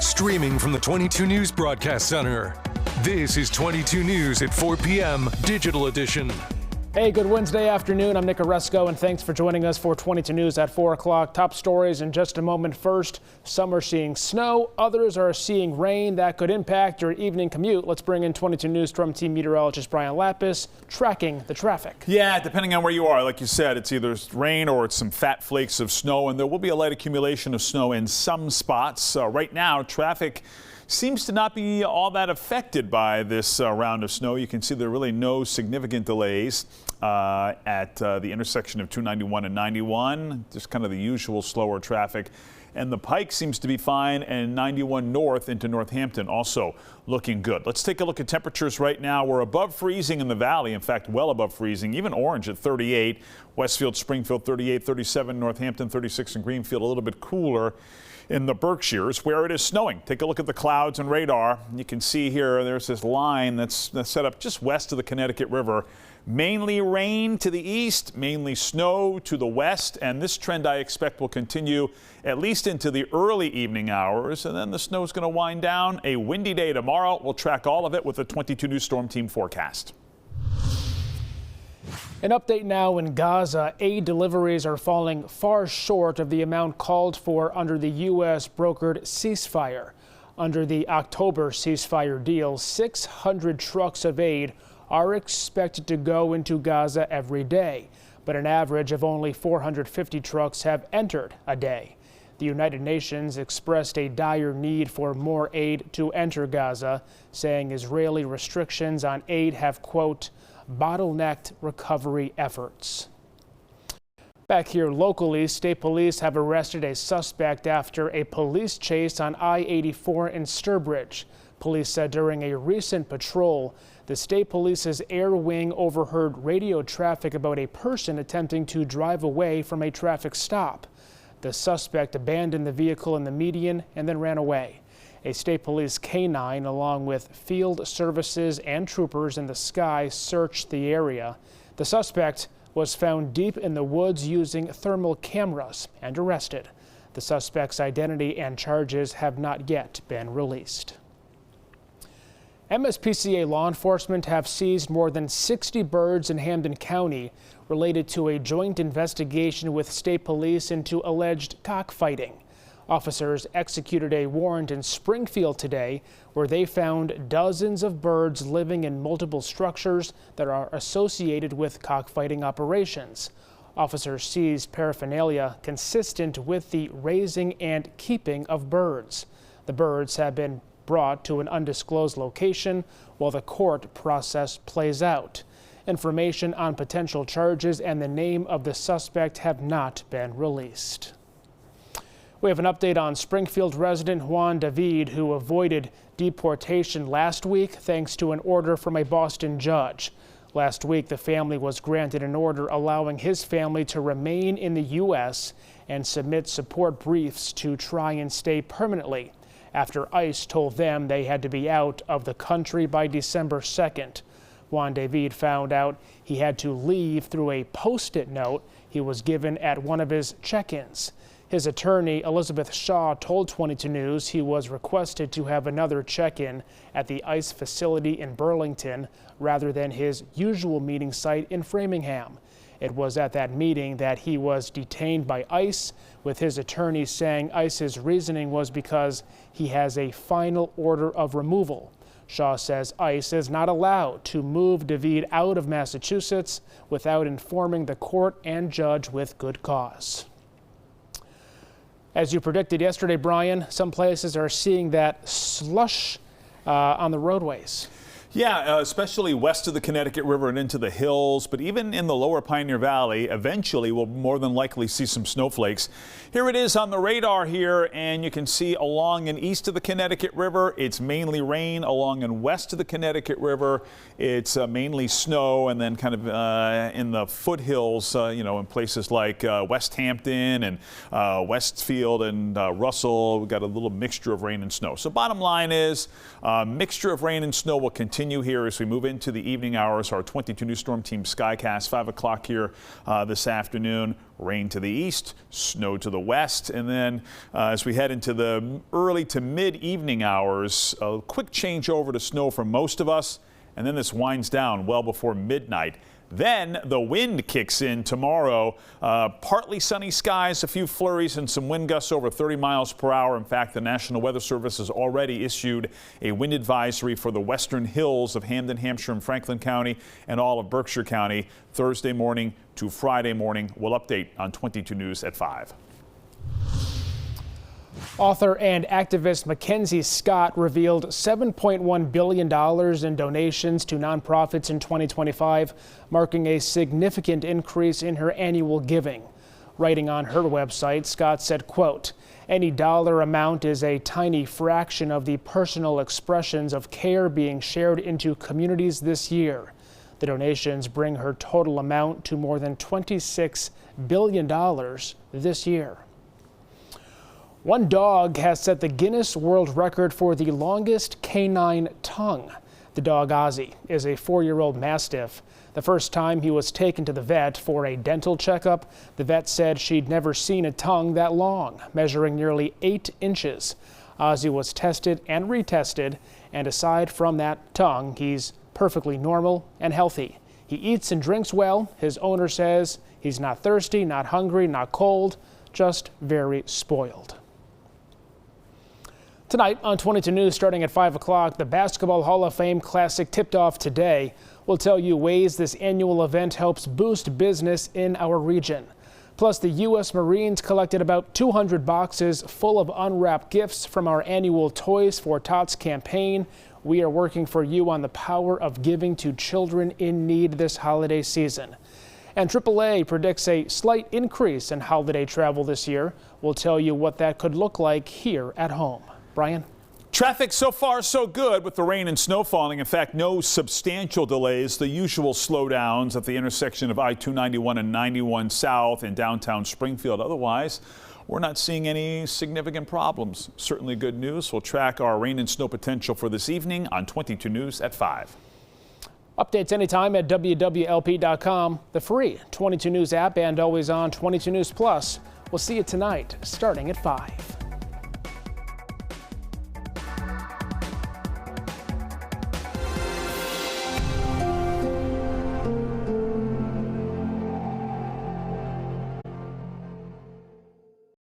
Streaming from the 22 News Broadcast Center. This is 22 News at 4 p.m. Digital Edition. Hey, good Wednesday afternoon. I'm Nick Oresco, and thanks for joining us for 22 News at 4 o'clock. Top stories in just a moment. First, some are seeing snow, others are seeing rain that could impact your evening commute. Let's bring in 22 News Storm Team meteorologist Brian Lapis tracking the traffic. Yeah, depending on where you are, like you said, it's either rain or it's some fat flakes of snow, and there will be a light accumulation of snow in some spots. Right now, traffic seems to not be all that affected by this round of snow. You can see there are really no significant delays at the intersection of 291 and 91, just kind of the usual slower traffic. And the Pike seems to be fine, and 91 north into Northampton also looking good. Let's take a look at temperatures right now. We're above freezing in the valley, in fact, well above freezing, even Orange at 38, Westfield, Springfield 38, 37, Northampton 36, and Greenfield a little bit cooler in the Berkshires where it is snowing. Take a look at the clouds and radar. You can see here there's this line that's set up just west of the Connecticut River. Mainly rain to the east, mainly snow to the west, and this trend I expect will continue at least into the early evening hours, and then the snow is going to wind down. A windy day tomorrow. We'll track all of it with the 22 News Storm Team forecast. An update now in Gaza. Aid deliveries are falling far short of the amount called for under the U.S. brokered ceasefire. Under the October ceasefire deal, 600 trucks of aid are expected to go into Gaza every day, but an average of only 450 trucks have entered a day. The United Nations expressed a dire need for more aid to enter Gaza, saying Israeli restrictions on aid have, quote, bottlenecked recovery efforts. Back here locally, state police have arrested a suspect after a police chase on I-84 in Sturbridge. Police said during a recent patrol, the state police's air wing overheard radio traffic about a person attempting to drive away from a traffic stop. The suspect abandoned the vehicle in the median and then ran away. A state police K-9 along with field services and troopers in the sky searched the area. The suspect was found deep in the woods using thermal cameras and arrested. The suspect's identity and charges have not yet been released. MSPCA law enforcement have seized more than 60 birds in Hampden County related to a joint investigation with state police into alleged cockfighting. Officers executed a warrant in Springfield today where they found dozens of birds living in multiple structures that are associated with cockfighting operations. Officers seized paraphernalia consistent with the raising and keeping of birds. The birds have been brought to an undisclosed location while the court process plays out. Information on potential charges and the name of the suspect have not been released. We have an update on Springfield resident Juan David, who avoided deportation last week thanks to an order from a Boston judge. Last week, the family was granted an order allowing his family to remain in the U.S. and submit support briefs to try and stay permanently after ICE told them they had to be out of the country by December 2nd. Juan David found out he had to leave through a Post-it note he was given at one of his check-ins. His attorney, Elizabeth Shaw, told 22 News he was requested to have another check-in at the ICE facility in Burlington rather than his usual meeting site in Framingham. It was at that meeting that he was detained by ICE, with his attorney saying ICE's reasoning was because he has a final order of removal. Shaw says ICE is not allowed to move David out of Massachusetts without informing the court and judge with good cause. As you predicted yesterday, Brian, some places are seeing that slush on the roadways. Yeah, especially west of the Connecticut River and into the hills, but even in the lower Pioneer Valley, eventually we'll more than likely see some snowflakes. Here it is on the radar here, and you can see along and east of the Connecticut River, it's mainly rain. Along and west of the Connecticut River, it's mainly snow, and then kind of in the foothills, in places like West Hampton and Westfield and Russell, we've got a little mixture of rain and snow. So bottom line is, mixture of rain and snow will continue continue here as we move into the evening hours. Our 22 News Storm Team Skycast, 5 o'clock here this afternoon. Rain to the east, snow to the west, and then as we head into the early to mid-evening hours, a quick change over to snow for most of us, and then this winds down well before midnight. Then the wind kicks in tomorrow. Partly sunny skies, a few flurries, and some wind gusts over 30 miles per hour. In fact, the National Weather Service has already issued a wind advisory for the western hills of Hamden, Hampshire, and Franklin County, and all of Berkshire County, Thursday morning to Friday morning. We'll update on 22 News at 5. Author and activist Mackenzie Scott revealed $7.1 billion in donations to nonprofits in 2025, marking a significant increase in her annual giving. Writing on her website, Scott said, quote, "Any dollar amount is a tiny fraction of the personal expressions of care being shared into communities this year. The donations bring her total amount to more than $26 billion this year." One dog has set the Guinness World Record for the longest canine tongue. The dog Ozzy is a 4-year-old Mastiff. The first time he was taken to the vet for a dental checkup, the vet said she'd never seen a tongue that long, measuring nearly 8 inches. Ozzy was tested and retested, and aside from that tongue, he's perfectly normal and healthy. He eats and drinks well. His owner says he's not thirsty, not hungry, not cold, just very spoiled. Tonight on 22 News, starting at 5 o'clock, the Basketball Hall of Fame Classic tipped off today. We'll tell you ways this annual event helps boost business in our region. Plus, the U.S. Marines collected about 200 boxes full of unwrapped gifts from our annual Toys for Tots campaign. We are working for you on the power of giving to children in need this holiday season. And AAA predicts a slight increase in holiday travel this year. We'll tell you what that could look like here at home. Brian? Traffic so far so good with the rain and snow falling. In fact, no substantial delays. The usual slowdowns at the intersection of I-291 and 91 South in downtown Springfield. Otherwise, we're not seeing any significant problems. Certainly good news. We'll track our rain and snow potential for this evening on 22 News at 5. Updates anytime at wwlp.com, the free 22 News app, and always on 22 News Plus. We'll see you tonight starting at 5.